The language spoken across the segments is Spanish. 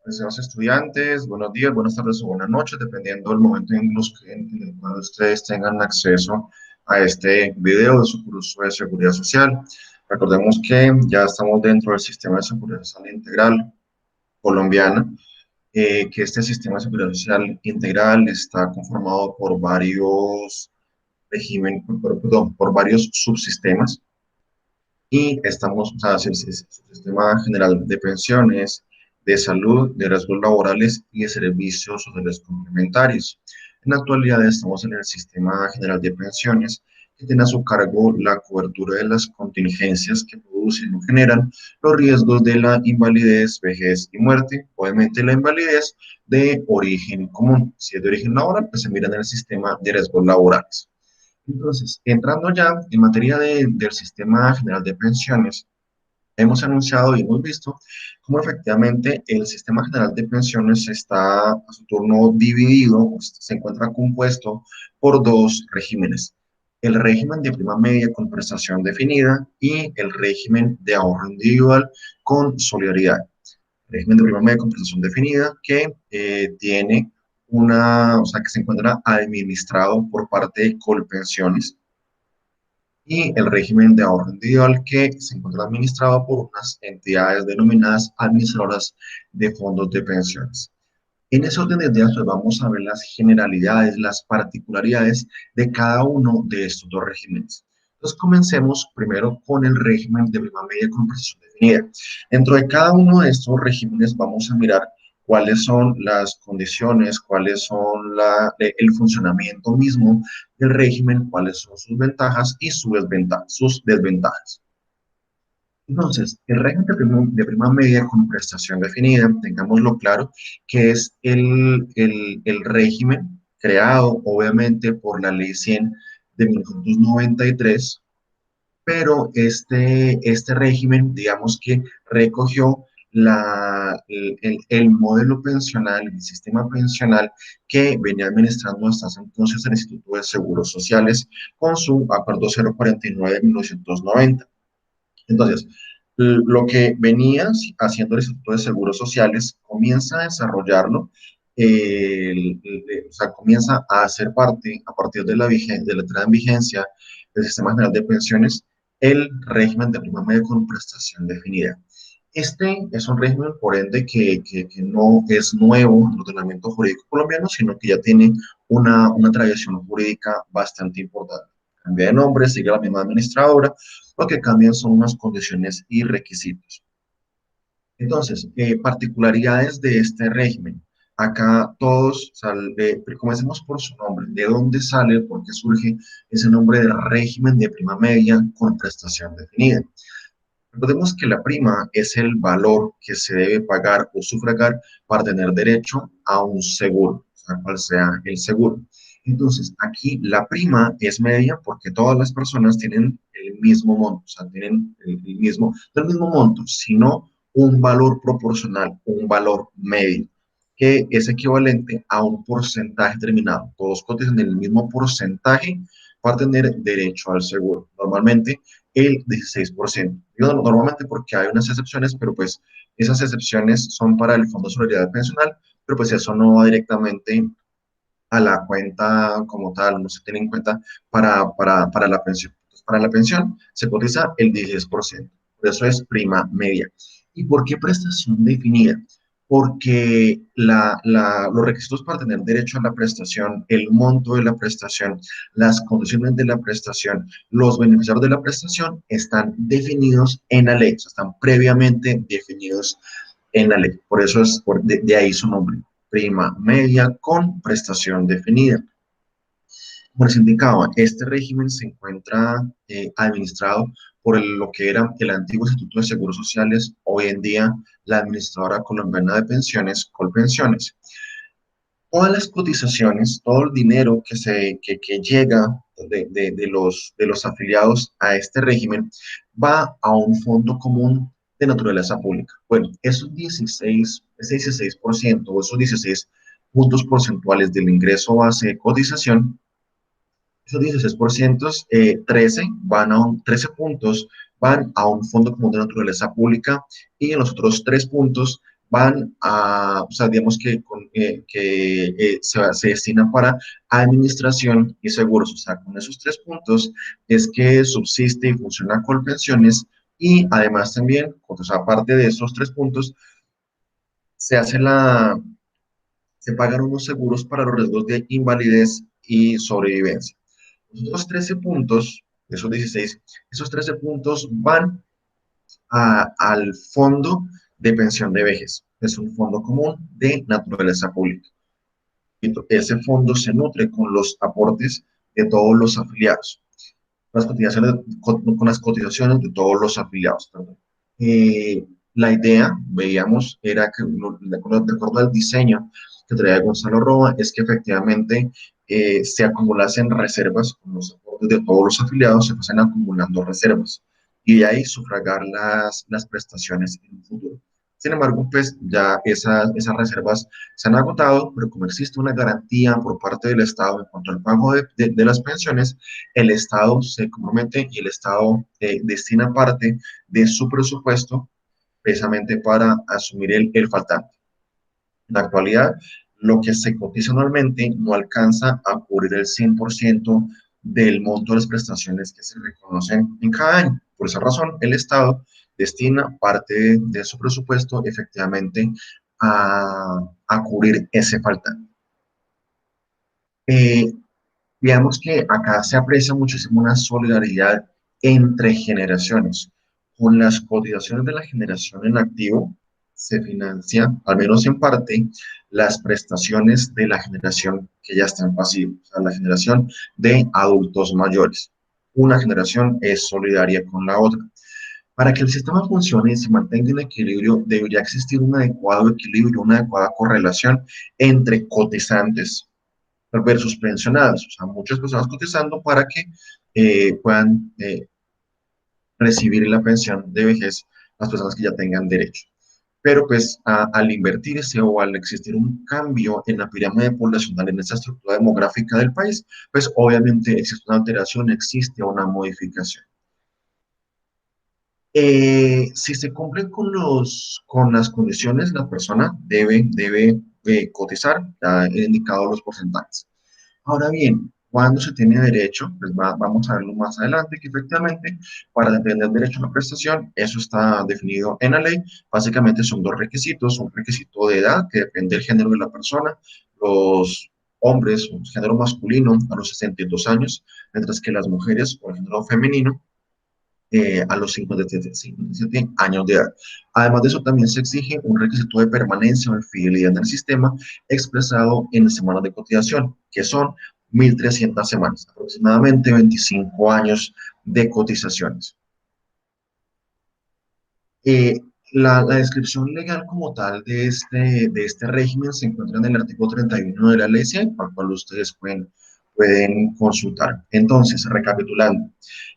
Estimados estudiantes, buenos días, buenas tardes o buenas noches, dependiendo del momento en el cual ustedes tengan acceso a este video de su curso de seguridad social. Recordemos que ya estamos dentro del sistema de seguridad social integral colombiana, que este sistema de seguridad social integral está conformado por varios perdón, por varios subsistemas y estamos, o sea, el sistema general de pensiones, de salud, de riesgos laborales y de servicios sociales complementarios. En la actualidad estamos en el sistema general de pensiones, que tiene a su cargo la cobertura de las contingencias que producen o generan los riesgos de la invalidez, vejez y muerte. Obviamente la invalidez de origen común. Si es de origen laboral, pues se mira en el sistema de riesgos laborales. Entonces, entrando ya en materia del sistema general de pensiones, hemos anunciado y hemos visto cómo efectivamente el sistema general de pensiones está a su turno dividido, se encuentra compuesto por dos regímenes. El régimen de prima media con prestación definida y el régimen de ahorro individual con solidaridad. Régimen de prima media con prestación definida que tiene o sea, que se encuentra administrado por parte de Colpensiones, y el régimen de ahorro individual que se encuentra administrado por unas entidades denominadas administradoras de fondos de pensiones. En ese orden de ideas, pues vamos a ver las generalidades, las particularidades de cada uno de estos dos regímenes. Entonces, comencemos primero con el régimen de prima media con prestación definida. Dentro de cada uno de estos regímenes vamos a mirar cuáles son las condiciones, cuáles son el funcionamiento mismo del régimen, cuáles son sus ventajas y sus desventajas. Entonces, el régimen de prima media con prestación definida, tengámoslo claro, que es el régimen creado obviamente por la ley 100 de 1993, pero este régimen, digamos que recogió el modelo pensional, el sistema pensional que venía administrando hasta ese entonces el Instituto de Seguros Sociales con su acuerdo 049 de 1990. Entonces, lo que venía haciendo el Instituto de Seguros Sociales comienza a desarrollarlo, o sea, comienza a hacer parte, a partir de de la entrada en vigencia del Sistema General de Pensiones, el régimen de prima media con prestación definida. Este es un régimen, por ende, que no es nuevo en el ordenamiento jurídico colombiano, sino que ya tiene una tradición jurídica bastante importante. Cambia de nombre, sigue la misma administradora, lo que cambian son unas condiciones y requisitos. Entonces, particularidades de este régimen. Acá todos, comencemos por su nombre, de dónde sale, por qué surge ese nombre de régimen de prima media con prestación definida. Recordemos que la prima es el valor que se debe pagar o sufragar para tener derecho a un seguro, sea cual sea el seguro. Entonces, aquí la prima es media porque todas las personas tienen el mismo monto, o sea, tienen no el mismo monto, sino un valor proporcional, un valor medio, que es equivalente a un porcentaje determinado. Todos cotizan el mismo porcentaje para tener derecho al seguro. Normalmente el 16%. Digo normalmente porque hay unas excepciones, pero pues esas excepciones son para el Fondo de Solidaridad Pensional, pero pues eso no va directamente a la cuenta como tal, no se tiene en cuenta para la pensión. Entonces, para la pensión se cotiza el 16%, por eso es prima media. ¿Y por qué prestación definida? Porque los requisitos para tener derecho a la prestación, el monto de la prestación, las condiciones de la prestación, los beneficiarios de la prestación están definidos en la ley, o sea, están previamente definidos en la ley. Por eso de ahí su nombre, prima media con prestación definida. Como les indicaba, este régimen se encuentra administrado por lo que era el antiguo Instituto de Seguros Sociales, hoy en día la Administradora Colombiana de Pensiones, Colpensiones. Todas las cotizaciones, todo el dinero que llega de los afiliados a este régimen va a un fondo común de naturaleza pública. Bueno, ese 16% o esos 16 puntos porcentuales del ingreso base de cotización, esos 16%, 13 puntos van a un fondo común de naturaleza pública y en los otros 3 puntos o sea, digamos se destina para administración y seguros. O sea, con esos tres puntos es que subsiste y funciona Colpensiones y además también, o sea, aparte de esos tres puntos, se hace se pagan unos seguros para los riesgos de invalidez y sobrevivencia. Los 13 puntos, esos 16, esos 13 puntos van al fondo de pensión de vejez. Es un fondo común de naturaleza pública. Ese fondo se nutre con los aportes de todos los afiliados, con las cotizaciones de todos los afiliados. Perdón. La idea, veíamos, era que, de acuerdo al diseño que traía Gonzalo Roa, es que efectivamente se acumulasen reservas con los aportes de todos los afiliados, se fuesen acumulando reservas y de ahí sufragar las prestaciones en un futuro. Sin embargo, pues ya esas reservas se han agotado, pero como existe una garantía por parte del Estado en cuanto al pago de las pensiones, el Estado se compromete y el Estado destina parte de su presupuesto precisamente para asumir el faltante. En la actualidad, lo que se cotiza anualmente no alcanza a cubrir el 100% del monto de las prestaciones que se reconocen en cada año. Por esa razón, el Estado destina parte de su presupuesto efectivamente a cubrir ese faltante. Eh, Veamos que acá se aprecia muchísimo una solidaridad entre generaciones. Con las cotizaciones de la generación en activo se financia, al menos en parte, las prestaciones de la generación que ya está en pasivo, o sea, la generación de adultos mayores. Una generación es solidaria con la otra. Para que el sistema funcione y se mantenga en equilibrio, debería existir un adecuado equilibrio, una adecuada correlación entre cotizantes versus pensionados. O sea, muchas personas cotizando para que puedan recibir la pensión de vejez las personas que ya tengan derecho. Pero pues al invertirse o al existir un cambio en la pirámide poblacional, en esa estructura demográfica del país, pues obviamente existe una alteración, existe una modificación. Si se cumplen con las condiciones, la persona debe cotizar, ya he indicado los porcentajes. Ahora bien, cuando se tiene derecho, pues vamos a verlo más adelante, que efectivamente para tener derecho a una prestación, eso está definido en la ley. Básicamente son dos requisitos, un requisito de edad, que depende del género de la persona, los hombres, o género masculino, a los 62 años, mientras que las mujeres, o el género femenino, a los 57 años de edad. Además de eso, también se exige un requisito de permanencia o de fidelidad en el sistema expresado en semanas de cotización, que son 1.300 semanas, aproximadamente 25 años de cotizaciones. Eh, la descripción legal como tal de este régimen se encuentra en el artículo 31 de la ley 100, al cual ustedes pueden consultar. Entonces, recapitulando,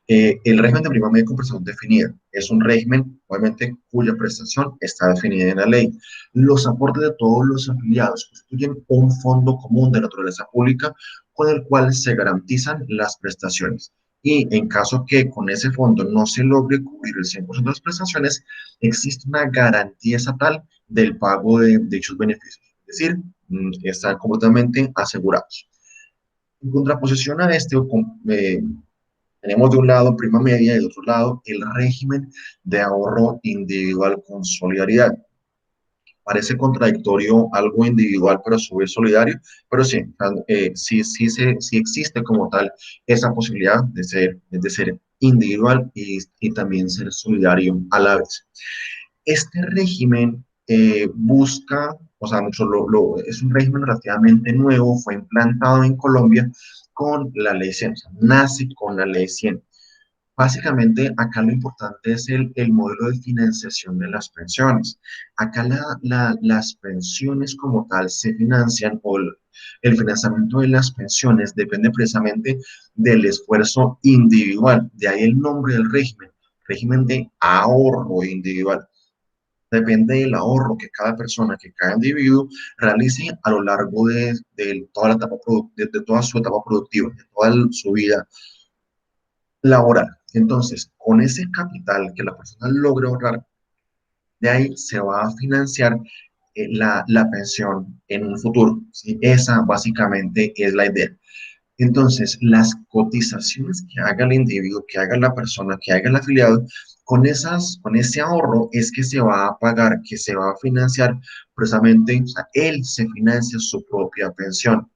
el régimen de prima media con prestación definida es un régimen, obviamente, cuya prestación está definida en la ley. Los aportes de todos los afiliados constituyen un fondo común de naturaleza pública con el cual se garantizan las prestaciones. Y en caso que con ese fondo no se logre cubrir el 100% de las prestaciones, existe una garantía estatal del pago de dichos beneficios. Es decir, están completamente asegurados. En contraposición a este, tenemos de un lado prima media y de otro lado el régimen de ahorro individual con solidaridad. Parece contradictorio algo individual, pero a su vez solidario, pero sí, sí existe como tal esa posibilidad de ser individual y también ser solidario a la vez. Este régimen busca, o sea, es un régimen relativamente nuevo, fue implantado en Colombia con la ley 100, o sea, nace con la ley 100. Básicamente, acá lo importante es el modelo de financiación de las pensiones. Acá las pensiones como tal se financian o el financiamiento de las pensiones depende precisamente del esfuerzo individual. De ahí el nombre del régimen de ahorro individual. Depende del ahorro que cada persona, que cada individuo realice a lo largo de toda la etapa de toda su etapa productiva, de toda su vida laboral. Entonces, con ese capital que la persona logra ahorrar, de ahí se va a financiar la pensión en un futuro, ¿sí? Esa básicamente es la idea. Entonces, las cotizaciones que haga el individuo, que haga la persona, que haga el afiliado, con ese ahorro es que se va a pagar, que se va a financiar precisamente, o sea, él se financia su propia pensión.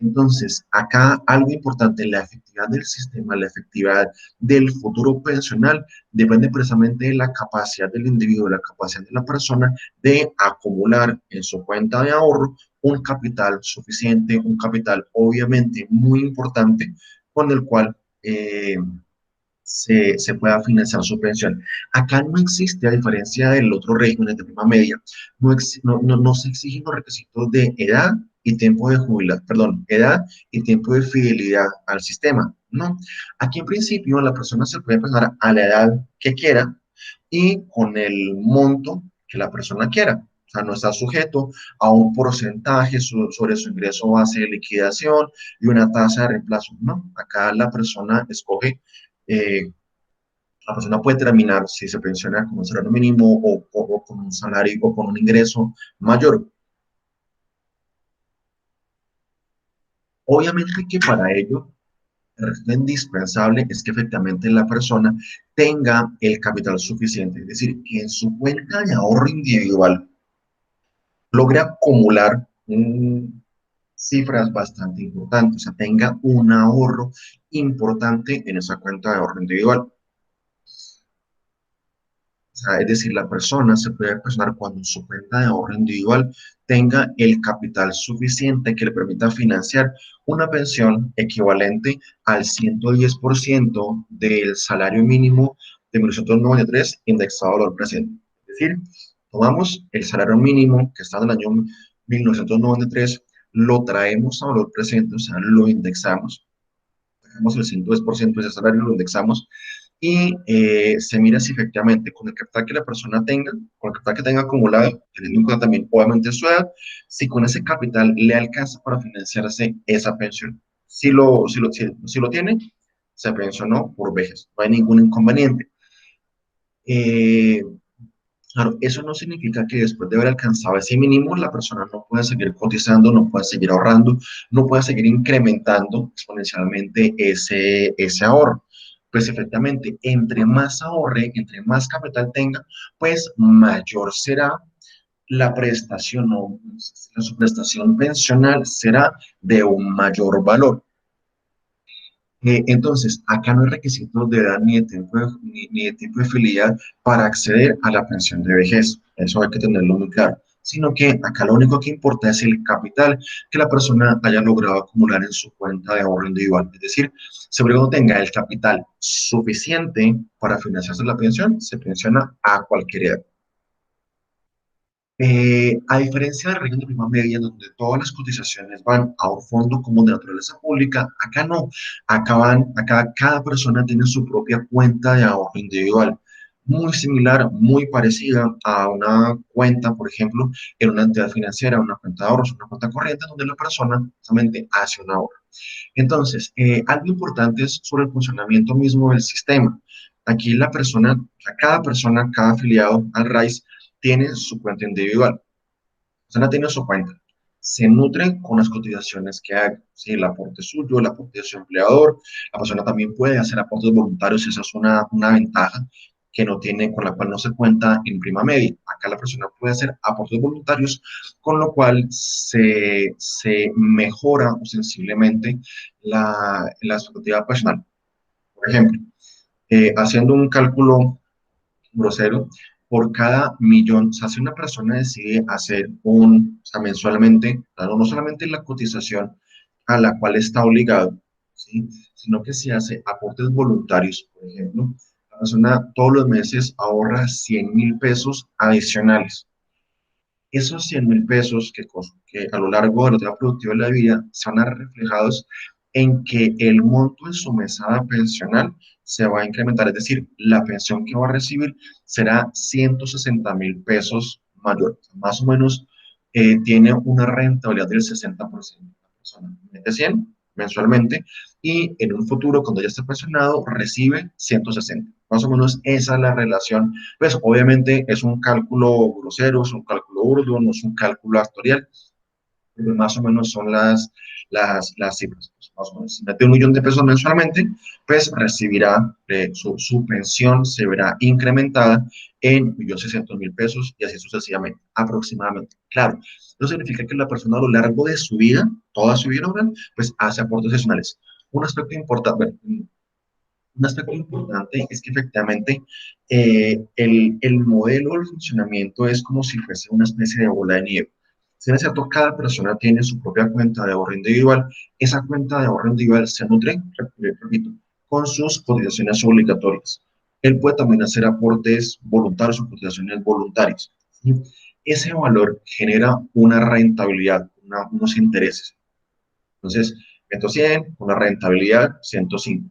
Entonces, acá algo importante, la efectividad del sistema, la efectividad del futuro pensional depende precisamente de la capacidad del individuo, de la capacidad de la persona de acumular en su cuenta de ahorro un capital suficiente, un capital obviamente muy importante con el cual se pueda financiar su pensión. Acá no existe, a diferencia del otro régimen de prima media, no se exigen los requisitos de edad y tiempo de jubilación, perdón, edad y tiempo de fidelidad al sistema. No, aquí en principio la persona se puede pasar a la edad que quiera y con el monto que la persona quiera. O sea, no está sujeto a un porcentaje sobre su ingreso base de liquidación y una tasa de reemplazo. No, acá la persona escoge eh, la persona puede terminar, si se pensiona con un salario mínimo o con un salario o con un ingreso mayor. Obviamente que para ello lo indispensable es que efectivamente la persona tenga el capital suficiente, es decir, que en su cuenta de ahorro individual logre acumular cifras bastante importantes, o sea, tenga un ahorro importante en esa cuenta de ahorro individual. O sea, es decir, la persona se puede personar cuando en su cuenta de ahorro individual tenga el capital suficiente que le permita financiar una pensión equivalente al 110% del salario mínimo de 1993 indexado al valor presente. Es decir, tomamos el salario mínimo que está en el año 1993, lo traemos a valor presente, o sea, lo indexamos, tenemos el 110% de ese salario, lo indexamos y se mira si efectivamente con el capital que la persona tenga, con el capital que tenga acumulado, teniendo en cuenta también obviamente su edad, si con ese capital le alcanza para financiarse esa pensión. Si lo tiene, se pensionó por vejez, no hay ningún inconveniente. Eh, claro, eso no significa que después de haber alcanzado ese mínimo, la persona no pueda seguir cotizando, no pueda seguir ahorrando, no pueda seguir incrementando exponencialmente ese ahorro. Pues efectivamente, entre más ahorre, entre más capital tenga, pues mayor será la prestación o su prestación pensional será de un mayor valor. Entonces, acá no hay requisitos de edad ni de tiempo de fidelidad para acceder a la pensión de vejez. Eso hay que tenerlo muy claro. Sino que acá lo único que importa es el capital que la persona haya logrado acumular en su cuenta de ahorro individual. Es decir, siempre que uno tenga el capital suficiente para financiarse la pensión, se pensiona a cualquier edad. A diferencia del régimen de prima media, donde todas las cotizaciones van a un fondo común de naturaleza pública, acá no. Acá cada persona tiene su propia cuenta de ahorro individual, muy similar, muy parecida a una cuenta, por ejemplo, en una entidad financiera, una cuenta de ahorros, una cuenta corriente, donde la persona solamente hace un ahorro. Entonces, algo importante es sobre el funcionamiento mismo del sistema. Aquí la persona, o sea, cada persona, cada afiliado al RAIS tiene su cuenta individual. La persona tiene su cuenta. Se nutre con las cotizaciones que haga. ¿Sí? El aporte suyo, el aporte de su empleador. La persona también puede hacer aportes voluntarios, esa es una ventaja que no tiene, con la cual no se cuenta en prima media. Acá la persona puede hacer aportes voluntarios, con lo cual se mejora sensiblemente la expectativa personal. Por ejemplo, haciendo un cálculo grosero, por cada millón, o sea, si una persona decide hacer o sea, mensualmente, claro, no solamente la cotización a la cual está obligado, ¿sí? Sino que si hace aportes voluntarios, por ejemplo, la persona todos los meses ahorra 100.000 pesos adicionales. Esos 100.000 pesos que a lo largo de la etapa productiva de la vida se van a ver reflejados en que el monto de su mesada pensional se va a incrementar, es decir, la pensión que va a recibir será 160.000 pesos mayor. Más o menos tiene una rentabilidad del 60%. La persona mete 100 mensualmente y en un futuro, cuando ya esté pensionado, recibe 160. Más o menos esa es la relación. Pues obviamente es un cálculo grosero, es un cálculo cálculo burdo, no es un cálculo actuarial, pero más o menos son las cifras. Pues más o menos, si mete 1 millón de pesos mensualmente, pues recibirá su pensión, se verá incrementada en 1.600.000 pesos y así sucesivamente, aproximadamente. Claro, eso significa que la persona a lo largo de su vida, toda su vida laboral, pues hace aportes adicionales. Un aspecto importante, un aspecto importante es que efectivamente el modelo del funcionamiento es como si fuese una especie de bola de nieve. Si es cierto, cada persona tiene su propia cuenta de ahorro individual, esa cuenta de ahorro individual se nutre, repito, con sus cotizaciones obligatorias. Él puede también hacer aportes voluntarios o cotizaciones voluntarias, ¿sí? Ese valor genera una rentabilidad, unos intereses. Entonces, meto 100, una rentabilidad 105.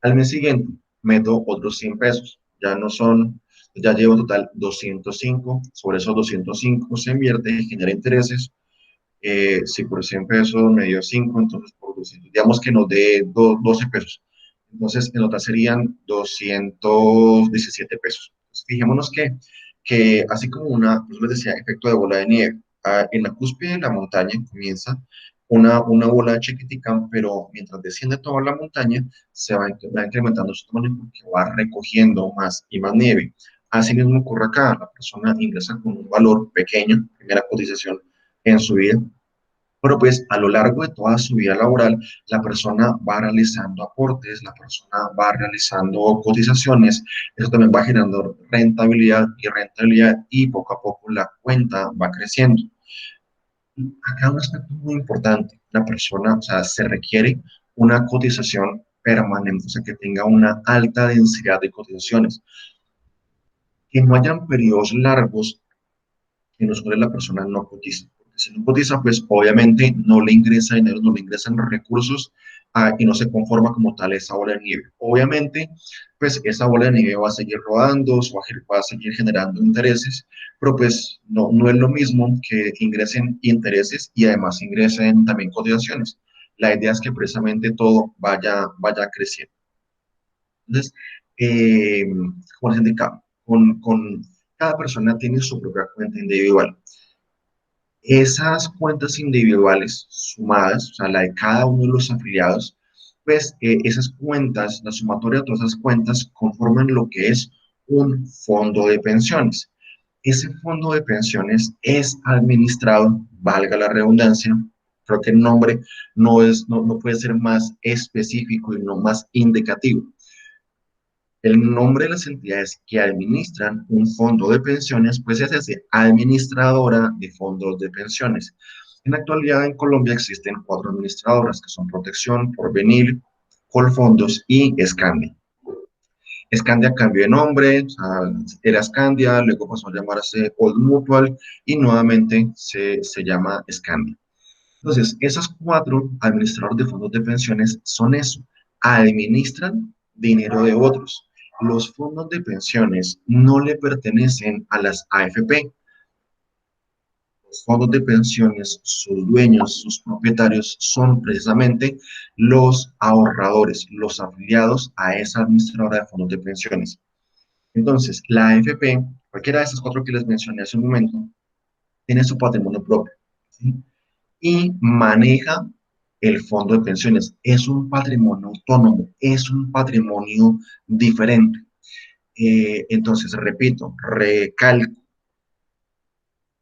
Al mes siguiente meto otros 100 pesos. Ya no son, ya llevo total 205. Sobre esos 205 se invierte y genera intereses. Si por 100 pesos me dio 5, entonces por 200, digamos que nos dé 12 pesos. Entonces, en total serían 217 pesos. Entonces, fijémonos que así como pues les decía, efecto de bola de nieve, en la cúspide de la montaña comienza una bola chiquitica, pero mientras desciende toda la montaña, va incrementando su tamaño porque va recogiendo más y más nieve. Así mismo ocurre acá, la persona ingresa con un valor pequeño, primera cotización en su vida, pero pues a lo largo de toda su vida laboral, la persona va realizando aportes, la persona va realizando cotizaciones, eso también va generando rentabilidad y poco a poco la cuenta va creciendo. Acá un aspecto muy importante, la persona, o sea, se requiere una cotización permanente, o sea, que tenga una alta densidad de cotizaciones, que no hayan periodos largos en los cuales la persona no cotiza. Porque si no cotiza, pues obviamente no le ingresa dinero, no le ingresan los recursos y no se conforma como tal esa bola de nieve. Obviamente, pues esa bola de nieve va a seguir rodando, va a seguir generando intereses, pero pues no es lo mismo que ingresen intereses y además ingresen también cotizaciones. La idea es que precisamente todo vaya creciendo. Entonces, como les indicaba, cada persona tiene su propia cuenta individual. Esas cuentas individuales sumadas, o sea, la de cada uno de los afiliados, pues esas cuentas, la sumatoria de todas esas cuentas conforman lo que es un fondo de pensiones. Ese fondo de pensiones es administrado, valga la redundancia, creo que el nombre no puede ser más específico y no más indicativo. El nombre de las entidades que administran un fondo de pensiones, pues se hace administradora de fondos de pensiones. En la actualidad en Colombia existen 4 administradoras, que son Protección, Porvenir, Colfondos y Escandia. Escandia cambió de nombre, o sea, era Escandia, luego pasó a llamarse Old Mutual y nuevamente se llama Escandia. Entonces, esas 4 administradores de fondos de pensiones son eso, administran dinero de otros. Los fondos de pensiones no le pertenecen a las AFP. Los fondos de pensiones, sus dueños, sus propietarios son precisamente los ahorradores, los afiliados a esa administradora de fondos de pensiones. Entonces, la AFP, cualquiera de esas 4 que les mencioné hace un momento, tiene su patrimonio propio, ¿sí? Y maneja el fondo de pensiones. Es un patrimonio autónomo, es un patrimonio diferente. Entonces, repito, recalco,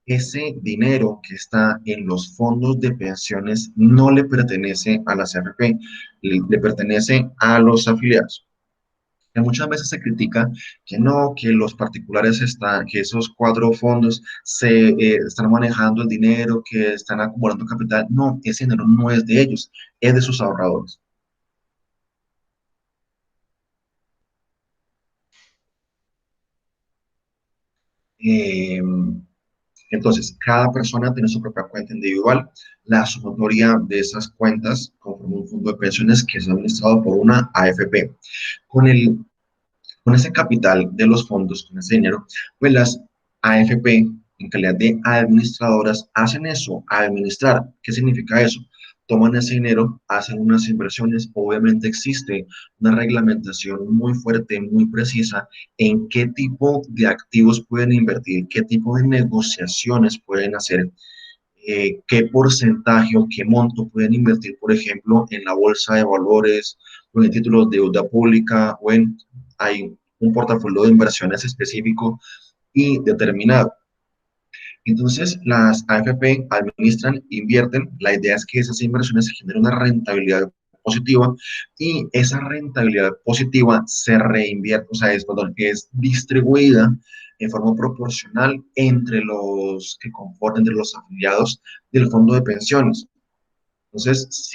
ese dinero que está en los fondos de pensiones no le pertenece a la CFP, le pertenece a los afiliados. Que muchas veces se critica que no, que los particulares están, que esos 4 fondos están manejando el dinero, que están acumulando capital. No, ese dinero no es de ellos, es de sus ahorradores. Eh, entonces, cada persona tiene su propia cuenta individual. La sumatoria de esas cuentas conforma un fondo de pensiones que es administrado por una AFP. Con con ese capital de los fondos, con ese dinero, pues las AFP, en calidad de administradoras, hacen eso, administrar. ¿Qué significa eso? toman ese dinero, hacen unas inversiones. Obviamente existe una reglamentación muy fuerte, muy precisa en qué tipo de activos pueden invertir, qué tipo de negociaciones pueden hacer, qué porcentaje o qué monto pueden invertir, por ejemplo, en la bolsa de valores o en títulos de deuda pública o en hay un portafolio de inversiones específico y determinado. Entonces, las AFP administran, invierten. La idea es que esas inversiones generen una rentabilidad positiva y esa rentabilidad positiva se reinvierte, o sea, perdón, es distribuida en forma proporcional entre los que conforman, entre los afiliados del fondo de pensiones. Entonces,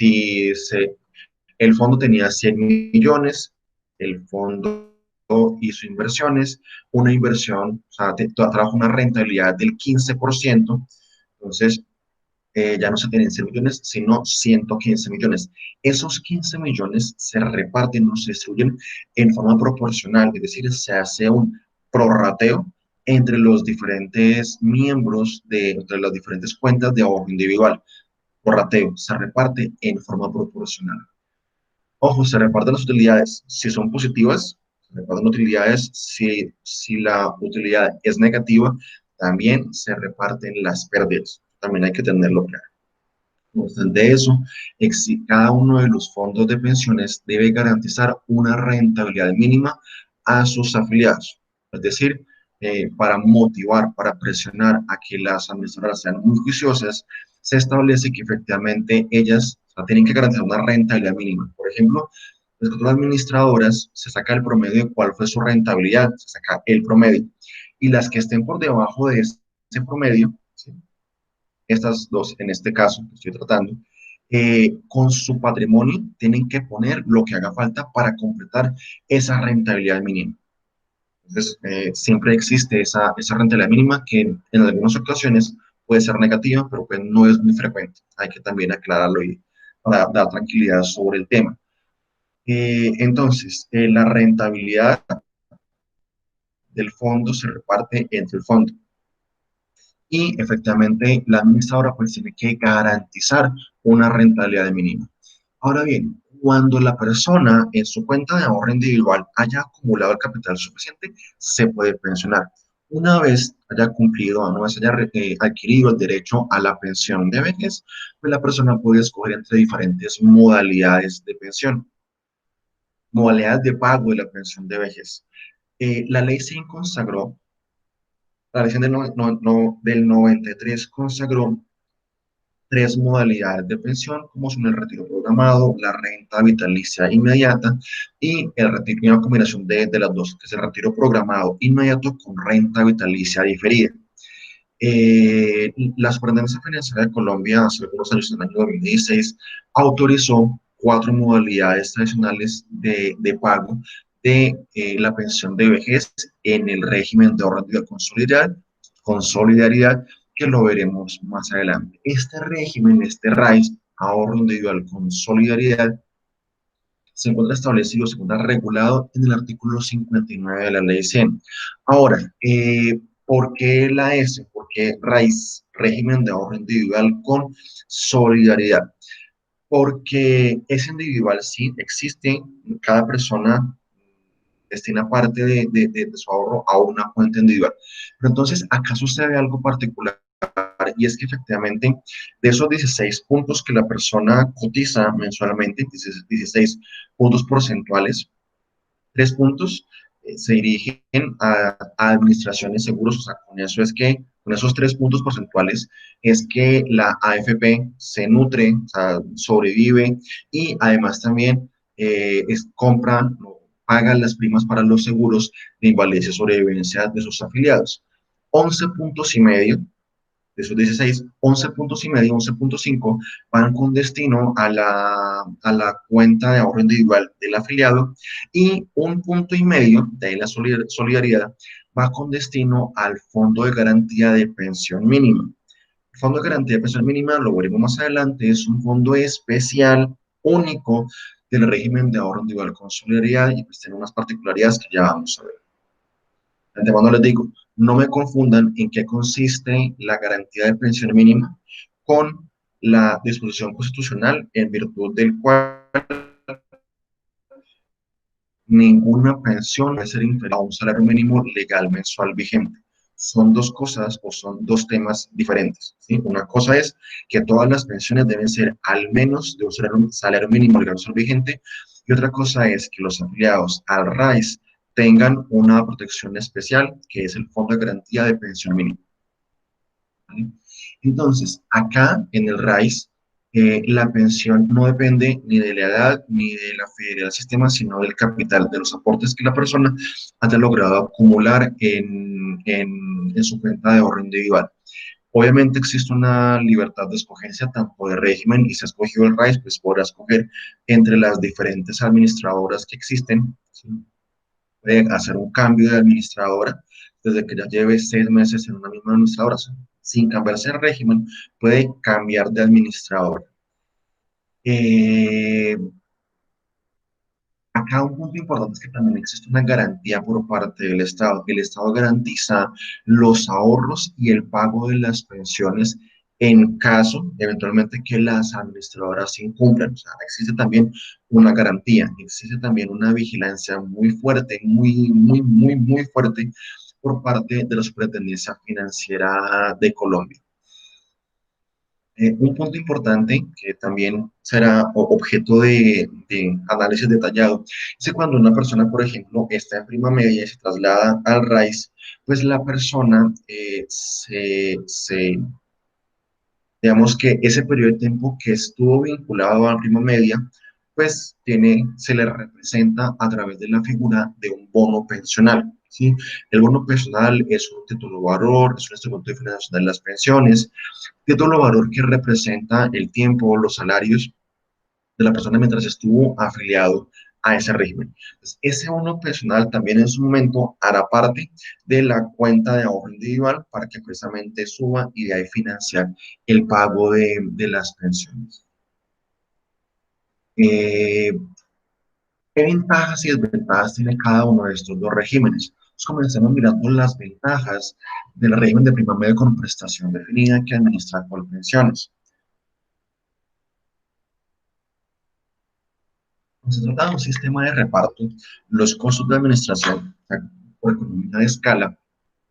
el fondo tenía 100 millones, el fondo hizo inversiones, una inversión, o sea, trajo una rentabilidad del 15%, entonces ya no se tienen 100 millones, sino 115 millones. Esos 15 millones se reparten, no se distribuyen en forma proporcional, es decir, se hace un prorrateo entre los diferentes miembros entre las diferentes cuentas de ahorro individual. Prorrateo, se reparte en forma proporcional. Ojo, se reparten las utilidades. Si son positivas, se reparten utilidades. Si la utilidad es negativa, también se reparten las pérdidas. También hay que tenerlo claro. No obstante eso, cada uno de los fondos de pensiones debe garantizar una rentabilidad mínima a sus afiliados. Es decir, para motivar, para presionar a que las administradoras sean muy juiciosas, se establece que efectivamente ellas, o sea, tienen que garantizar una rentabilidad mínima. Por ejemplo, las otras administradoras se saca el promedio de cuál fue su rentabilidad, se saca el promedio. Y las que estén por debajo de ese promedio, ¿sí? Estas dos, en este caso que estoy tratando, con su patrimonio tienen que poner lo que haga falta para completar esa rentabilidad mínima. Entonces, siempre existe esa rentabilidad mínima que en algunas ocasiones puede ser negativa, pero pues no es muy frecuente. Hay que también aclararlo y para dar tranquilidad sobre el tema. Entonces, la rentabilidad del fondo se reparte entre el fondo y efectivamente la administradora pues tiene que garantizar una rentabilidad mínima. Ahora bien, cuando la persona en su cuenta de ahorro individual haya acumulado el capital suficiente, se puede pensionar. Una vez haya cumplido, una vez haya adquirido el derecho a la pensión de vejez, pues la persona puede escoger entre diferentes modalidades de pensión, modalidades de pago de la pensión de vejez. La ley se consagró, la ley del 93 consagró tres modalidades de pensión, como son el retiro programado, la renta vitalicia inmediata y el retiro, y una combinación de las dos, que es el retiro programado inmediato con renta vitalicia diferida. La Superintendencia Financiera de Colombia, hace algunos años, en el año 2016, autorizó cuatro modalidades tradicionales de pago de la pensión de vejez en el régimen de ahorro de con solidaridad, que lo veremos más adelante. Este régimen, este RAIS, ahorro individual con solidaridad, se encuentra establecido, se encuentra regulado en el artículo 59 de la ley 100. Ahora, ¿por qué la S? ¿Por qué RAIS, régimen de ahorro individual con solidaridad? Porque es individual, sí, existe, cada persona destina parte de su ahorro a una cuenta individual. Pero entonces, acá sucede algo particular y es que efectivamente de esos 16 puntos que la persona cotiza mensualmente, 16 puntos porcentuales, 3 puntos se dirigen a administraciones seguros, o sea, con eso es que, con esos 3 puntos porcentuales, es que la AFP se nutre, o sea, sobrevive y además también compra, paga las primas para los seguros de invalidez y sobrevivencia de sus afiliados. 11 puntos y medio de esos 16, 11 puntos y medio, 11.5 van con destino a la cuenta de ahorro individual del afiliado y 1.5 de la solidaridad va con destino al fondo de garantía de pensión mínima. El fondo de garantía de pensión mínima, lo veremos más adelante, es un fondo especial, único del régimen de ahorro individual con solidaridad y pues tiene unas particularidades que ya vamos a ver. De antemano les digo, no me confundan en qué consiste la garantía de pensión mínima con la disposición constitucional en virtud del cual ninguna pensión debe ser inferior a un salario mínimo legal mensual vigente. Son dos cosas o son dos temas diferentes, ¿sí? Una cosa es que todas las pensiones deben ser al menos de un salario mínimo legal mensual vigente, y otra cosa es que los afiliados al RAIS tengan una protección especial, que es el Fondo de Garantía de Pensión Mínima. ¿Vale? Entonces, acá en el RAIS, la pensión no depende ni de la edad ni de la fidelidad al sistema, sino del capital, de los aportes que la persona haya logrado acumular en su cuenta de ahorro individual. Obviamente existe una libertad de escogencia tanto de régimen, y si ha escogido el RAIS, pues podrá escoger entre las diferentes administradoras que existen, ¿sí? Puede hacer un cambio de administradora desde que ya lleve 6 meses en una misma administradora, sin cambiarse el régimen, puede cambiar de administrador. Eh, Acá un punto importante es que también existe una garantía por parte del Estado. El Estado garantiza los ahorros y el pago de las pensiones en caso, eventualmente, que las administradoras incumplan. O sea, existe también una garantía, existe también una vigilancia muy fuerte, muy fuerte por parte de la Superintendencia Financiera de Colombia. Un punto importante que también será objeto de análisis detallado es que cuando una persona, por ejemplo, está en prima media y se traslada al RAIS, pues la persona digamos que ese periodo de tiempo que estuvo vinculado a prima media, pues se le representa a través de la figura de un bono pensional, ¿sí? El bono pensional es un título valor, es un instrumento de financiación de las pensiones, título valor que representa el tiempo, los salarios de la persona mientras estuvo afiliado a ese régimen. Entonces, ese bono personal también en su momento hará parte de la cuenta de ahorro individual para que precisamente suba y de ahí financiar el pago de las pensiones. Eh, ¿Qué ventajas y desventajas tiene cada uno de estos dos regímenes? Pues comencemos mirando las ventajas del régimen de prima media con prestación definida que administra Colpensiones. Cuando se trata de un sistema de reparto, los costos de administración por economía de escala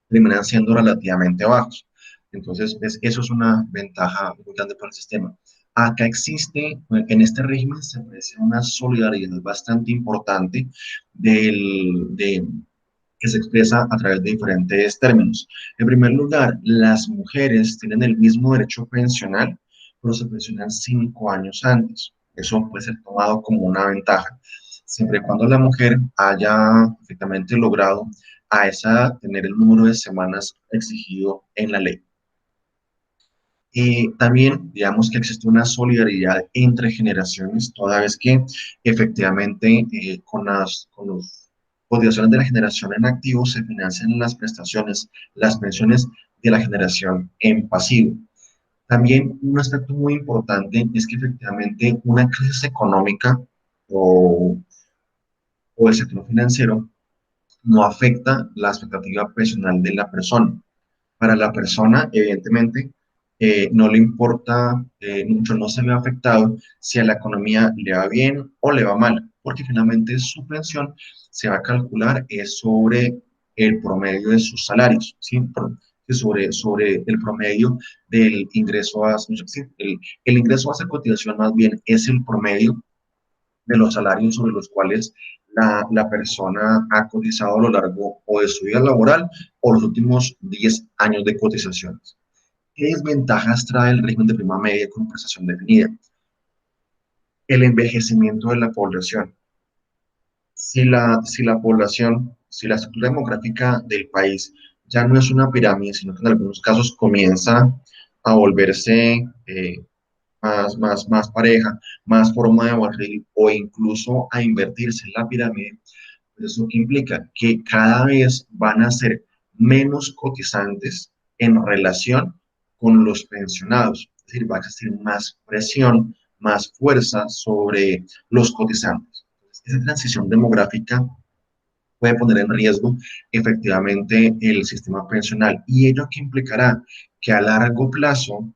terminan siendo relativamente bajos. Entonces, eso es una ventaja muy grande para el sistema. Acá existe, en este régimen se aprecia una solidaridad bastante importante que se expresa a través de diferentes términos. En primer lugar, las mujeres tienen el mismo derecho pensional, pero se pensionan 5 años antes. Eso puede ser tomado como una ventaja, siempre y cuando la mujer haya efectivamente logrado a esa edad tener el número de semanas exigido en la ley. También, digamos que existe una solidaridad entre generaciones, toda vez que efectivamente con los cotizaciones de la generación en activo se financian las prestaciones, las pensiones de la generación en pasivo. También un aspecto muy importante es que efectivamente una crisis económica o, o el sector financiero no afecta la expectativa personal de la persona. Para la persona, evidentemente, no le importa mucho, no se ve afectado si a la economía le va bien o le va mal, porque finalmente su pensión se va a calcular sobre el promedio de sus salarios, ¿sí? Sobre el promedio del ingreso a, ¿sí? El ingreso a esa cotización más bien es el promedio de los salarios sobre los cuales la persona ha cotizado a lo largo o de su vida laboral o los últimos 10 años de cotizaciones. ¿Qué desventajas trae el régimen de prima media con prestación definida? El envejecimiento de la población. Si la población, si la estructura demográfica del país ya no es una pirámide, sino que en algunos casos comienza a volverse más pareja, más forma de barril o incluso a invertirse en la pirámide, pues eso que implica que cada vez van a ser menos cotizantes en relación con los pensionados. Es decir, va a existir más presión, más fuerza sobre los cotizantes. Entonces, esa transición demográfica puede poner en riesgo efectivamente el sistema pensional. ¿Y ello qué implicará? Que a largo plazo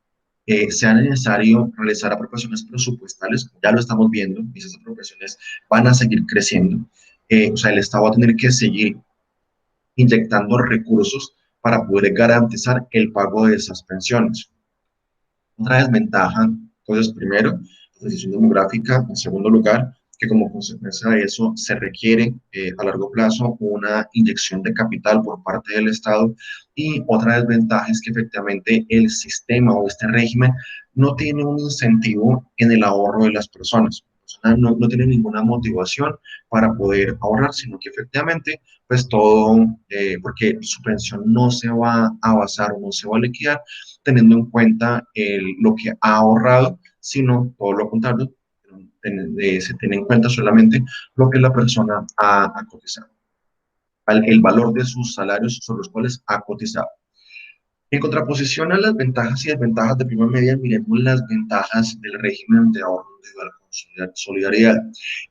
sea necesario realizar apropiaciones presupuestales, ya lo estamos viendo, y esas apropiaciones van a seguir creciendo. O sea, el Estado va a tener que seguir inyectando recursos para poder garantizar el pago de esas pensiones. Otra desventaja, entonces, primero, la transición demográfica. En segundo lugar, que como consecuencia de eso se requiere a largo plazo una inyección de capital por parte del Estado. Y otra desventaja es que efectivamente el sistema o este régimen no tiene un incentivo en el ahorro de las personas. No tiene ninguna motivación para poder ahorrar, sino que efectivamente, pues todo, porque su pensión no se va a basar o no se va a liquidar teniendo en cuenta lo que ha ahorrado, sino todo lo contrario, se tiene en cuenta solamente lo que la persona ha cotizado, el valor de sus salarios sobre los cuales ha cotizado. En contraposición a las ventajas y desventajas de prima media, miremos las ventajas del régimen de ahorro individual con solidaridad.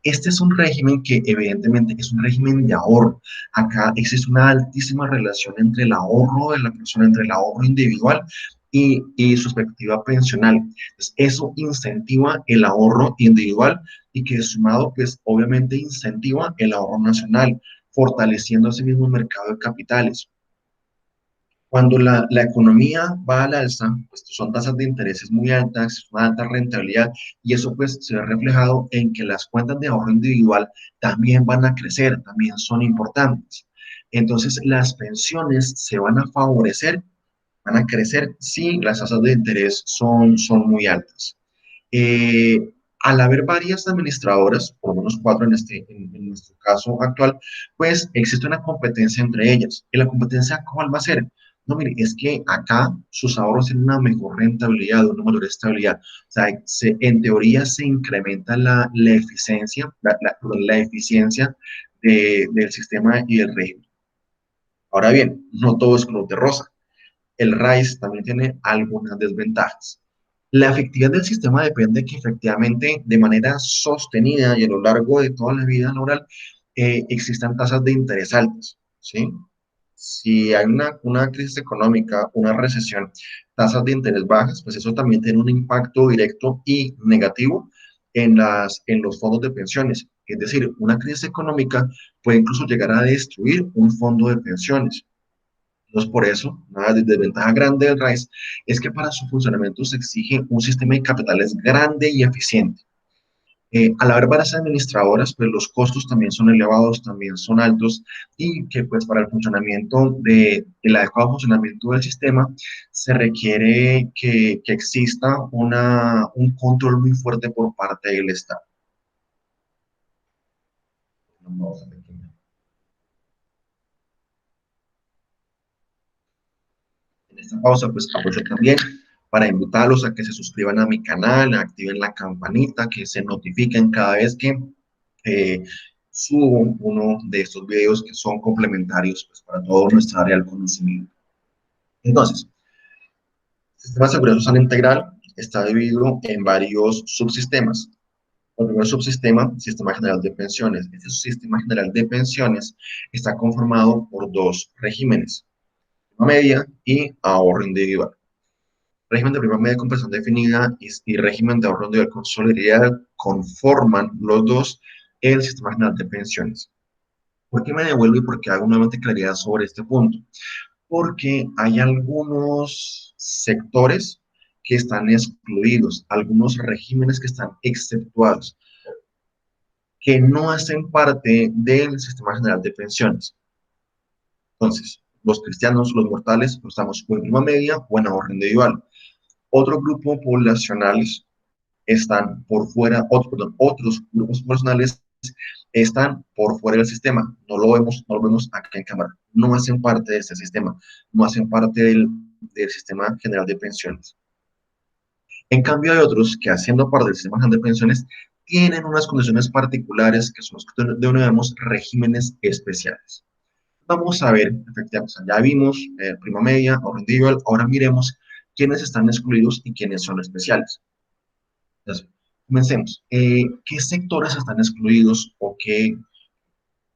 Este es un régimen que evidentemente es un régimen de ahorro. Acá existe una altísima relación entre el ahorro de la persona, entre el ahorro individual y su expectativa pensional. Entonces, eso incentiva el ahorro individual y que sumado, pues obviamente incentiva el ahorro nacional, fortaleciendo ese mismo mercado de capitales. Cuando la economía va al alza, pues son tasas de intereses muy altas, una alta rentabilidad, y eso pues se ve reflejado en que las cuentas de ahorro individual también van a crecer, también son importantes. Entonces, las pensiones se van a favorecer, van a crecer si las tasas de interés son muy altas. Al haber varias administradoras, por lo menos cuatro en nuestro caso actual, pues existe una competencia entre ellas. ¿Y la competencia cuál va a ser? No, mire, es que acá sus ahorros tienen una mejor rentabilidad, una mayor estabilidad. O sea, en teoría se incrementa la eficiencia, la eficiencia del sistema y del régimen. Ahora bien, no todo es color de rosa. El RAIS también tiene algunas desventajas. La efectividad del sistema depende que efectivamente de manera sostenida y a lo largo de toda la vida laboral existan tasas de interés altas, ¿sí? Si hay una crisis económica, una recesión, tasas de interés bajas, pues eso también tiene un impacto directo y negativo en los fondos de pensiones. Es decir, una crisis económica puede incluso llegar a destruir un fondo de pensiones. Entonces, por eso, una desventaja grande del RAIS es que para su funcionamiento se exige un sistema de capitales grande y eficiente. Al haber varias administradoras, pues los costos también son elevados, también son altos y que pues para el funcionamiento el adecuado funcionamiento del sistema se requiere que exista un control muy fuerte por parte del Estado. En esta pausa, pues aprovecho también para invitarlos a que se suscriban a mi canal, activen la campanita, que se notifiquen cada vez que eh, subo uno de estos videos que son complementarios pues, para toda nuestra área del conocimiento. Entonces, el sistema de seguridad social integral está dividido en varios subsistemas. El primer subsistema, Sistema General de Pensiones. Este Sistema General de Pensiones está conformado por dos regímenes, prima media y ahorro individual. Régimen de prima media con prestación definida y régimen de ahorro individual con solidaridad conforman los dos el Sistema General de Pensiones. ¿Por qué me devuelvo y por qué hago nuevamente claridad sobre este punto? Porque hay algunos sectores que están excluidos, algunos regímenes que están exceptuados, que no hacen parte del Sistema General de Pensiones. Entonces, los cristianos, los mortales, pues estamos o en prima media o en ahorro individual. Otro grupo poblacionales están por fuera, otros grupos poblacionales están por fuera del sistema. No lo vemos acá en cámara. No hacen parte de este sistema, no hacen parte del sistema general de pensiones. En cambio, hay otros que haciendo parte del sistema general de pensiones tienen unas condiciones particulares que son los que denominamos regímenes especiales. Vamos a ver, efectivamente, o sea, ya vimos prima media, ahorro individual, ahora miremos quiénes están excluidos y quiénes son especiales. Entonces, comencemos. ¿Qué sectores están excluidos o qué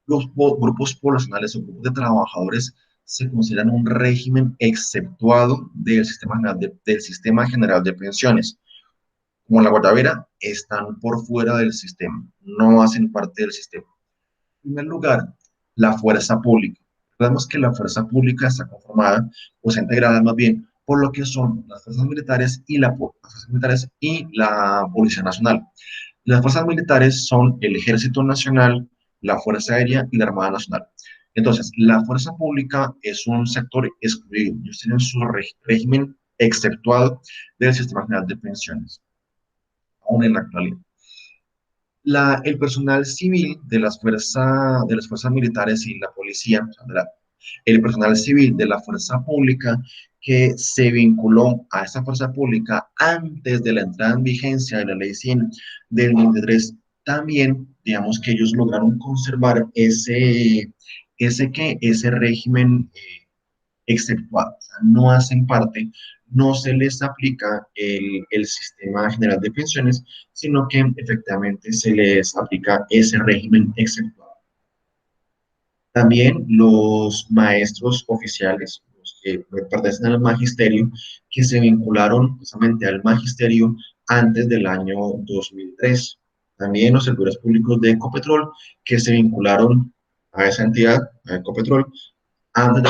grupos poblacionales o grupos de trabajadores se consideran un régimen exceptuado del Sistema General de Pensiones. Como la Guatavera, están por fuera del sistema, no hacen parte del sistema. En primer lugar, la fuerza pública. Recordemos que la fuerza pública está conformada, o está integrada más bien, por lo que son las fuerzas militares y la Policía Nacional. Las fuerzas militares son el Ejército Nacional, la Fuerza Aérea y la Armada Nacional. Entonces, la fuerza pública es un sector excluido. Ellos tienen su régimen exceptuado del Sistema General de Pensiones, aún en la actualidad. El personal civil de las fuerzas militares y la policía, o sea, el personal civil de la fuerza pública que se vinculó a esta fuerza pública antes de la entrada en vigencia de la ley 100 del 93, también, digamos que ellos lograron conservar ese régimen exceptuado, o sea, no hacen parte, no se les aplica el sistema general de pensiones, sino que efectivamente se les aplica ese régimen exceptuado. También los maestros oficiales, los que pertenecen al magisterio, que se vincularon justamente al magisterio antes del año 2003. También los servidores públicos de Ecopetrol, que se vincularon a esa entidad, a Ecopetrol, antes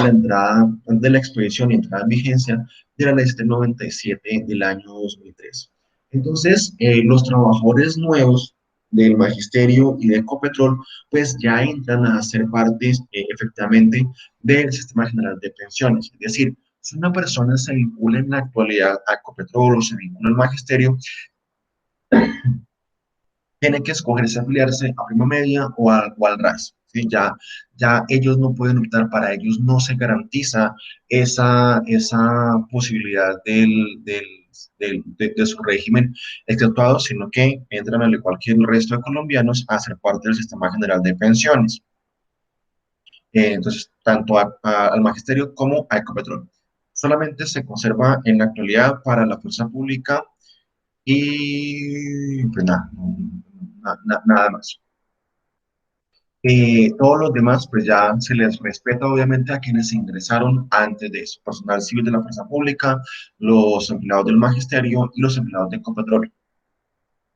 de la expedición y entrada en vigencia de la ley 97 del año 2003. Entonces, los trabajadores nuevos del magisterio y de Ecopetrol, pues ya entran a ser partes efectivamente del sistema general de pensiones. Es decir, si una persona se vincula en la actualidad a Ecopetrol o se vincula al magisterio, tiene que escoger si afiliarse a Prima Media o al RAS. ¿Sí? Ya ellos no pueden optar, para ellos no se garantiza esa posibilidad de su régimen exceptuado, sino que entran al igual que el resto de colombianos a ser parte del sistema general de pensiones. Entonces, tanto al magisterio como a Ecopetrol. Solamente se conserva en la actualidad para la fuerza pública y pues nada, nada más. Todos los demás, pues ya se les respeta obviamente a quienes ingresaron antes de eso, personal civil de la fuerza pública, los empleados del magisterio y los empleados de Ecopetrol,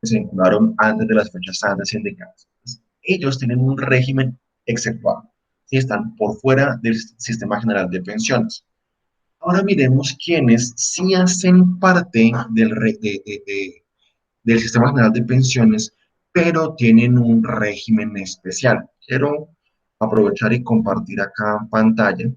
que se vincularon antes de las fechas antes indicadas. Entonces, ellos tienen un régimen exceptuado, y están por fuera del sistema general de pensiones. Ahora miremos quienes sí hacen parte del sistema general de pensiones, pero tienen un régimen especial. Quiero aprovechar y compartir acá en pantalla.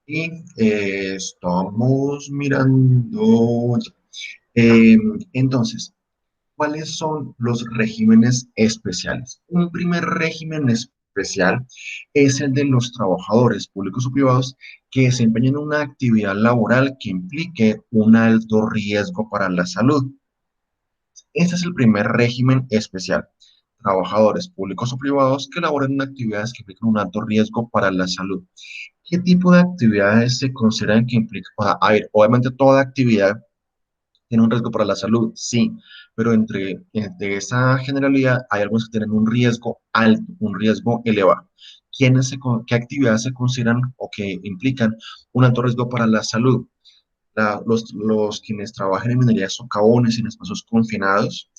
Y estamos mirando. Eh, entonces, ¿cuáles son los regímenes especiales? Un primer régimen especial es el de los trabajadores públicos o privados que desempeñan una actividad laboral que implique un alto riesgo para la salud. Este es el primer régimen especial. Trabajadores públicos o privados que laboran en actividades que implican un alto riesgo para la salud. ¿Qué tipo de actividades se consideran que implican? A ver, obviamente toda actividad tiene un riesgo para la salud, sí, pero entre esa generalidad hay algunos que tienen un riesgo alto, un riesgo elevado. ¿Qué actividades se consideran o que implican un alto riesgo para la salud? Los quienes trabajan en minería de socavones, en espacios confinados,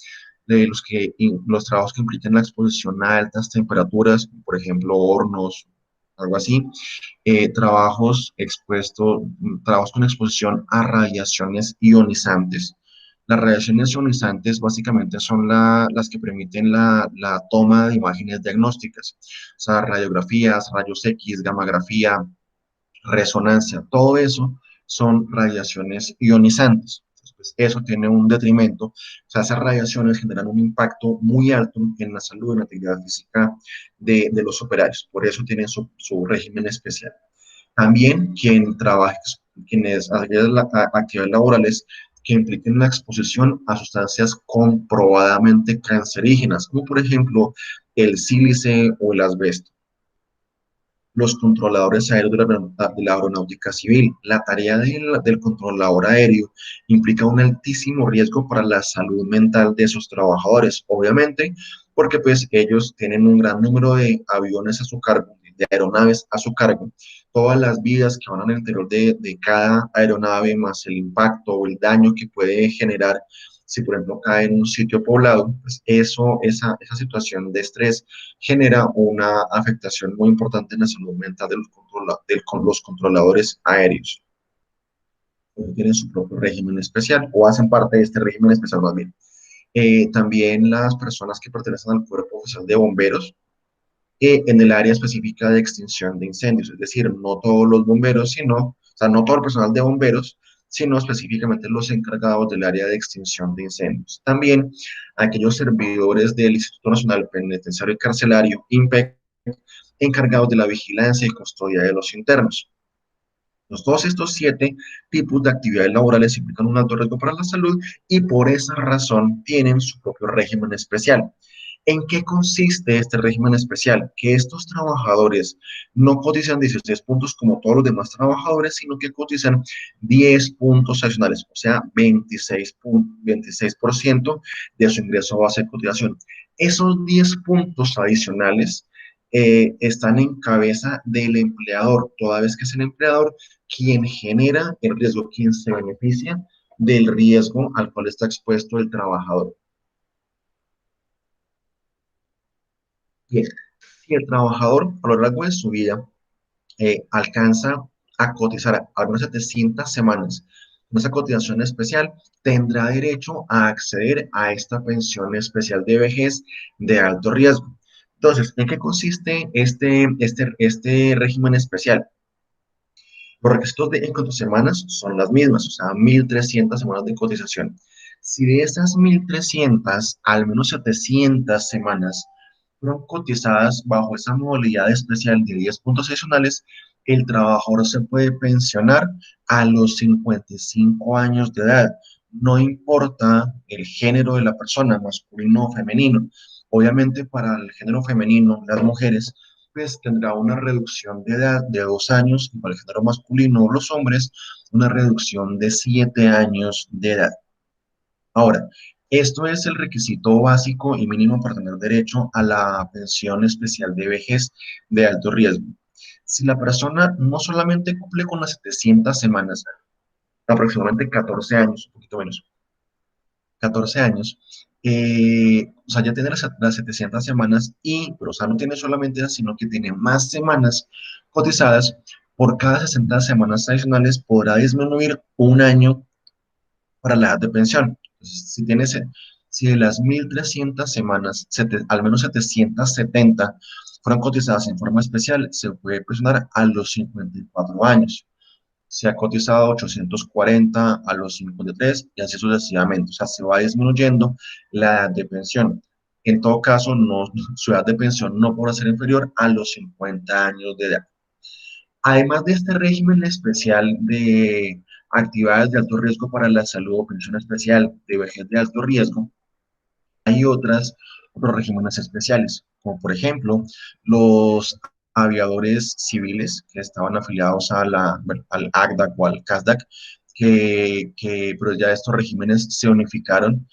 de los trabajos que implican la exposición a altas temperaturas, por ejemplo, hornos, algo así, trabajos con exposición a radiaciones ionizantes. Las radiaciones ionizantes básicamente son las que permiten la toma de imágenes diagnósticas, o sea, radiografías, rayos X, gammagrafía, resonancia, todo eso son radiaciones ionizantes. Entonces, pues, eso tiene un detrimento, o sea, esas radiaciones generan un impacto muy alto en la salud, en la actividad física de los operarios, por eso tienen su régimen especial. También quienes hacen actividades laborales que impliquen la exposición a sustancias comprobadamente cancerígenas, como por ejemplo el sílice o el asbesto. los controladores aéreos de la aeronáutica civil. La tarea del controlador aéreo implica un altísimo riesgo para la salud mental de sus trabajadores, obviamente, porque pues ellos tienen un gran número de aviones a su cargo, de aeronaves a su cargo. Todas las vidas que van al interior de cada aeronave, más el impacto o el daño que puede generar si por ejemplo cae en un sitio poblado, pues esa situación de estrés genera una afectación muy importante en la salud mental de los controladores aéreos. Tienen su propio régimen especial o hacen parte de este régimen especial más bien. También las personas que pertenecen al cuerpo oficial de bomberos en el área específica de extinción de incendios, es decir, no todos los bomberos, o sea, no todo el personal de bomberos, sino específicamente los encargados del área de extinción de incendios. También aquellos servidores del Instituto Nacional Penitenciario y Carcelario, INPEC, encargados de la vigilancia y custodia de los internos. Todos estos 7 tipos de actividades laborales implican un alto riesgo para la salud y por esa razón tienen su propio régimen especial. ¿En qué consiste este régimen especial? Que estos trabajadores no cotizan 16 puntos como todos los demás trabajadores, sino que cotizan 10 puntos adicionales, o sea, 26% de su ingreso base de cotización. Esos 10 puntos adicionales están en cabeza del empleador, toda vez que es el empleador quien genera el riesgo, quien se beneficia del riesgo al cual está expuesto el trabajador. Bien, si el trabajador a lo largo de su vida alcanza a cotizar al menos 700 semanas con esa cotización especial, tendrá derecho a acceder a esta pensión especial de vejez de alto riesgo. Entonces, ¿en qué consiste este régimen especial? Los requisitos en cuanto a semanas son las mismas, o sea, 1.300 semanas de cotización. Si de esas 1.300, al menos 700 semanas fueron cotizadas bajo esa modalidad especial de 10 puntos adicionales, el trabajador se puede pensionar a los 55 años de edad. No importa el género de la persona, masculino o femenino. Obviamente para el género femenino, las mujeres, pues tendrá una reducción de edad de 2 años y para el género masculino o los hombres, una reducción de 7 años de edad. Ahora, esto es el requisito básico y mínimo para tener derecho a la pensión especial de vejez de alto riesgo. Si la persona no solamente cumple con las 700 semanas, aproximadamente 14 años, un poquito menos, 14 años, o sea, ya tiene las 700 semanas pero, o sea, no tiene solamente esas, sino que tiene más semanas cotizadas. Por cada 60 semanas adicionales podrá disminuir un año para la edad de pensión. Entonces, si de las 1.300 semanas, al menos 770 fueron cotizadas en forma especial, se puede pensionar a los 54 años. Se ha cotizado 840 a los 53 y así sucesivamente. O sea, se va disminuyendo la edad de pensión. En todo caso, su edad de pensión no podrá ser inferior a los 50 años de edad. Además de este régimen especial de actividades de alto riesgo para la salud o pensión especial de vejez de alto riesgo, hay otros regímenes especiales, como por ejemplo los aviadores civiles que estaban afiliados al ACDAC o al CASDAC, pero ya estos regímenes se unificaron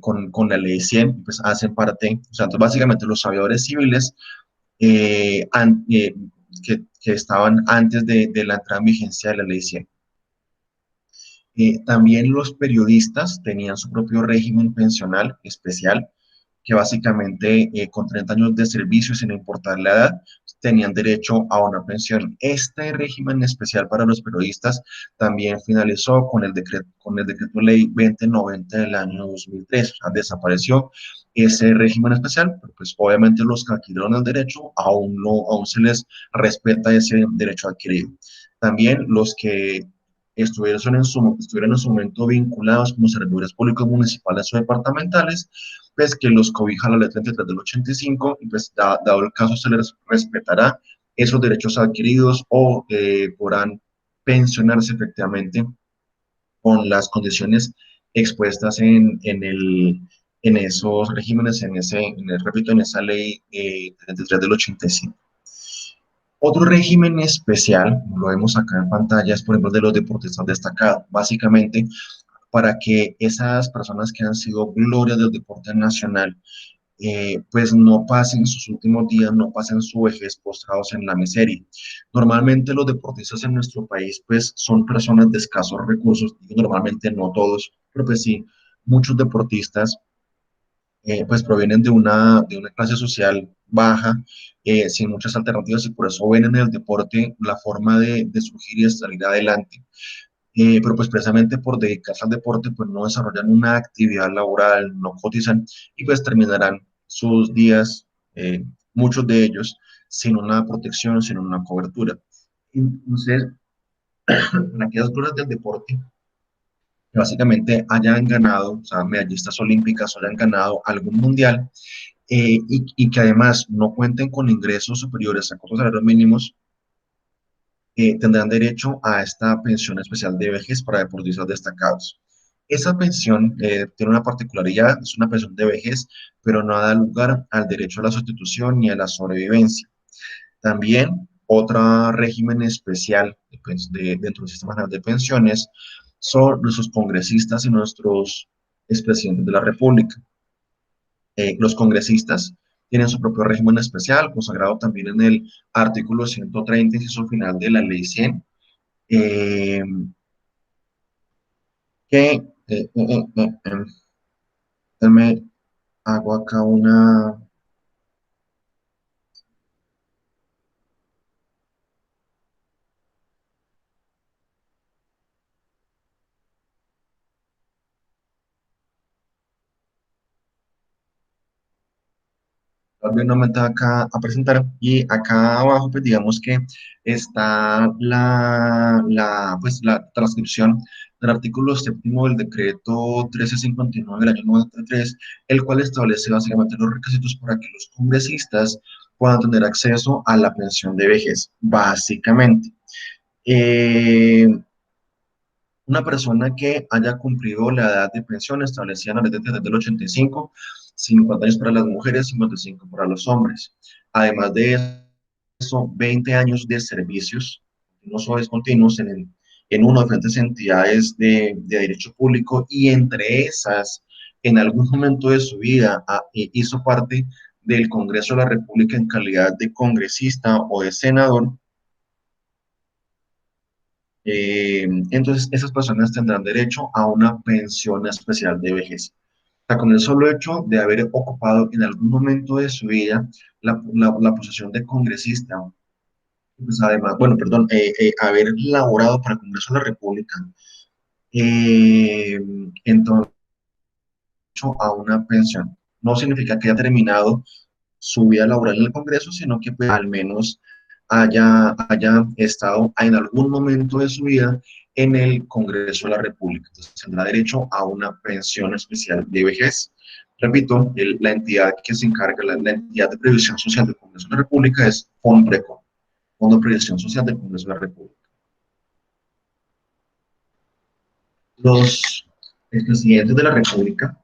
con la ley 100, pues hacen parte, o sea, entonces básicamente los aviadores civiles eh, an- eh, que estaban antes de la entrada en vigencia de la ley 100. También los periodistas tenían su propio régimen pensional especial, que básicamente con 30 años de servicio, sin importar la edad, tenían derecho a una pensión. Este régimen especial para los periodistas también finalizó con el decreto ley 2090 del año 2003. O sea, desapareció ese régimen especial, pero pues obviamente los que adquirieron el derecho aún se les respeta ese derecho adquirido. También los que estuvieron en su momento vinculados como servidores públicos municipales o departamentales, pues que los cobija la ley 33 del 85 y pues dado el caso se les respetará esos derechos adquiridos o podrán pensionarse efectivamente con las condiciones expuestas en esos regímenes, repito, en esa ley 33 del 85. Otro régimen especial, como lo vemos acá en pantalla, es por ejemplo de los deportistas destacados. Básicamente, para que esas personas que han sido gloria del deporte nacional, pues no pasen sus últimos días, no pasen su vejez postrados en la miseria. Normalmente los deportistas en nuestro país pues son personas de escasos recursos, y normalmente no todos, pero pues sí, muchos deportistas pues provienen de una clase social baja, sin muchas alternativas y por eso ven en el deporte la forma de surgir y de salir adelante. Pero pues precisamente por dedicarse al deporte, pues no desarrollan una actividad laboral, no cotizan y pues terminarán sus días, muchos de ellos, sin una protección, sin una cobertura. Entonces, en aquellas cosas del deporte, que básicamente hayan ganado, o sea, medallistas olímpicas o hayan ganado algún mundial, y que además no cuenten con ingresos superiores a costos salarios mínimos, tendrán derecho a esta pensión especial de vejez para deportistas destacados. Esa pensión tiene una particularidad, es una pensión de vejez, pero no da lugar al derecho a la sustitución ni a la sobrevivencia. También otro régimen especial dentro del sistema general de pensiones son nuestros congresistas y nuestros expresidentes de la República. Los congresistas tienen su propio régimen especial, consagrado también en el artículo 130, inciso final de la ley 100, eh, que me hago acá una, nuevamente acá a presentar y acá abajo pues digamos que está pues, la transcripción del artículo séptimo del decreto 1359 del año 93, el cual establece básicamente los requisitos para que los congresistas puedan tener acceso a la pensión de vejez, básicamente. Eh, una persona que haya cumplido la edad de pensión establecida en la ley del 85, 50 años para las mujeres, 55 para los hombres. Además de eso, 20 años de servicios, continuos o discontinuos, en una o diferentes entidades de derecho público y entre esas, en algún momento de su vida, hizo parte del Congreso de la República en calidad de congresista o de senador. Entonces, esas personas tendrán derecho a una pensión especial de vejez. O sea, con el solo hecho de haber ocupado en algún momento de su vida la posición de congresista, pues además, bueno, perdón, haber laborado para el Congreso de la República, eh, entonces, a una pensión. No significa que haya terminado su vida laboral en el Congreso, sino que pues, al menos haya estado en algún momento de su vida en el Congreso de la República. Entonces tendrá derecho a una pensión especial de vejez. Repito, la entidad que se encarga, la entidad de previsión social del Congreso de la República es FONPRECO, Fondo de Previsión Social del Congreso de la República. Los presidentes de la República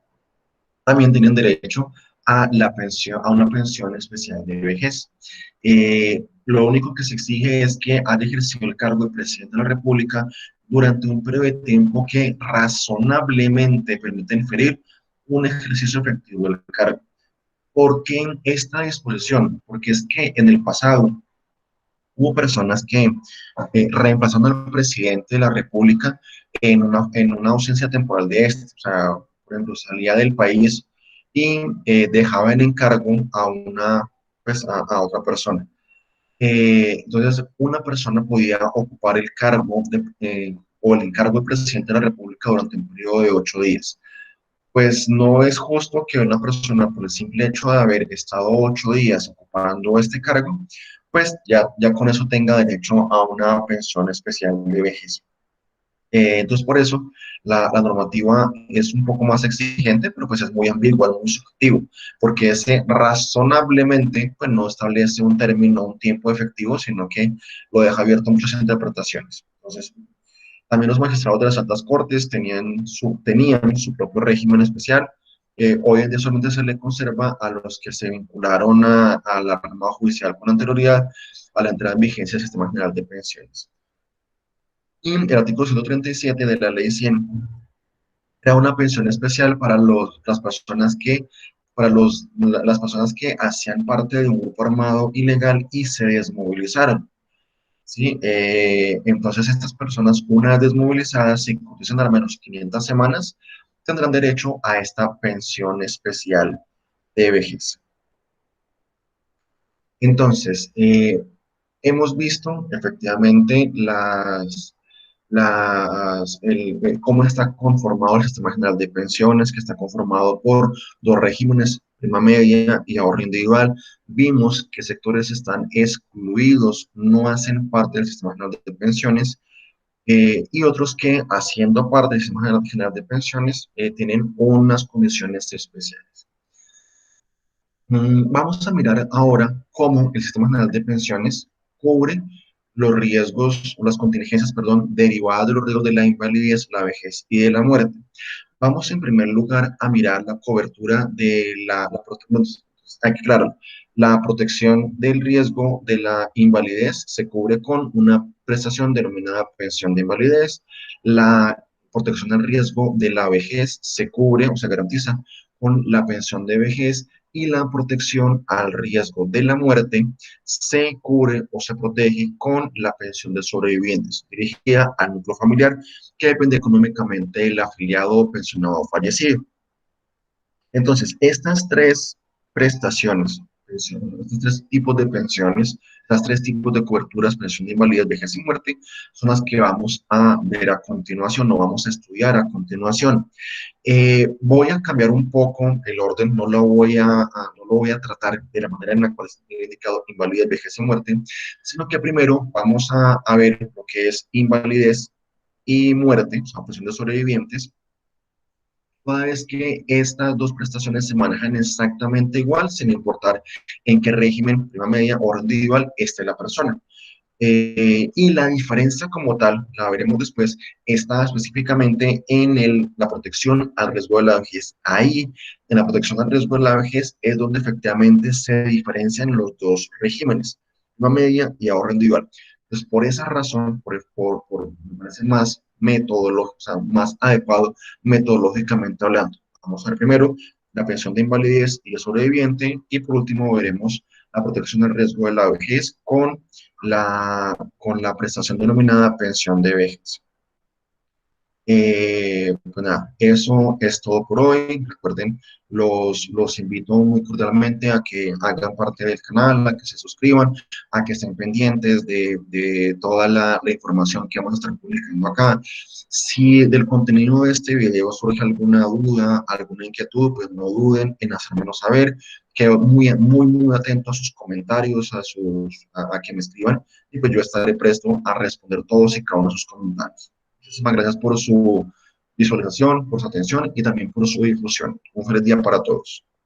también tienen derecho a la pensión, a una pensión especial de vejez. Lo único que se exige es que haya ejercido el cargo de presidente de la República durante un periodo de tiempo que razonablemente permita inferir un ejercicio efectivo del cargo. ¿Por qué esta disposición? Porque es que en el pasado hubo personas que, reemplazando al presidente de la República en una ausencia temporal de este, o sea, por ejemplo, salía del país y dejaba en encargo a pues, a otra persona. Entonces, una persona podía ocupar el cargo o el encargo de presidente de la República durante un periodo de 8 días. Pues no es justo que una persona, por el simple hecho de haber estado 8 días ocupando este cargo, pues ya con eso tenga derecho a una pensión especial de vejez. Entonces, por eso la normativa es un poco más exigente, pero pues es muy ambigua, muy subjetivo, porque ese razonablemente pues no establece un término, un tiempo efectivo, sino que lo deja abierto a muchas interpretaciones. Entonces, también los magistrados de las altas cortes tenían su propio régimen especial, Hoy en día solamente se le conserva a los que se vincularon a la rama judicial con anterioridad a la entrada en vigencia del Sistema General de Pensiones. Y el artículo 137 de la Ley 100 crea una pensión especial para las personas que, las personas que hacían parte de un grupo armado ilegal y se desmovilizaron. ¿Sí? Entonces, estas personas, una vez desmovilizadas, si cotizan al menos 500 semanas, tendrán derecho a esta pensión especial de vejez. Entonces, hemos visto efectivamente cómo está conformado el sistema general de pensiones, que está conformado por dos regímenes, prima media y ahorro individual. Vimos que sectores están excluidos, no hacen parte del sistema general de pensiones, y otros que, haciendo parte del sistema general de pensiones, tienen unas condiciones especiales. Vamos a mirar ahora cómo el sistema general de pensiones cubre los riesgos, o las contingencias, perdón, derivadas de los riesgos de la invalidez, la vejez y de la muerte. Vamos en primer lugar a mirar la cobertura de claro, la protección del riesgo de la invalidez se cubre con una prestación denominada pensión de invalidez. La protección del riesgo de la vejez se cubre o se garantiza con la pensión de vejez, y la protección al riesgo de la muerte se cubre o se protege con la pensión de sobrevivientes, dirigida al núcleo familiar que depende económicamente del afiliado, pensionado o fallecido. Entonces, estas tres prestaciones, estos tres tipos de pensiones, las tres tipos de coberturas, pensión de invalidez, vejez y muerte, son las que vamos a ver a continuación, o vamos a estudiar a continuación. Voy a cambiar un poco el orden, no lo voy a tratar de la manera en la cual he indicado invalidez, vejez y muerte, sino que primero vamos a ver lo que es invalidez y muerte, o sea, pensión de sobrevivientes, toda vez que estas dos prestaciones se manejan exactamente igual, sin importar en qué régimen, prima media o individual, esté la persona. Y la diferencia como tal, la veremos después, está específicamente en la protección al riesgo de la vejez. Ahí, en la protección al riesgo de la vejez, es donde efectivamente se diferencian los dos regímenes, prima media y ahorro individual. Entonces, por esa razón, me parece más metodológico, o sea, más adecuado metodológicamente hablando. Vamos a ver primero la pensión de invalidez y de sobreviviente, y por último veremos la protección del riesgo de la vejez con la prestación denominada pensión de vejez. Pues nada, eso es todo por hoy. Recuerden, los invito muy cordialmente a que hagan parte del canal, a que se suscriban, a que estén pendientes de toda la información que vamos a estar publicando acá. Si del contenido de este video surge alguna duda, alguna inquietud, pues no duden en hacérmelo saber. Quedo muy atento a sus comentarios, a que me escriban, y pues yo estaré presto a responder todos y cada uno de sus comentarios. Muchísimas gracias por su visualización, por su atención y también por su difusión. Un feliz día para todos.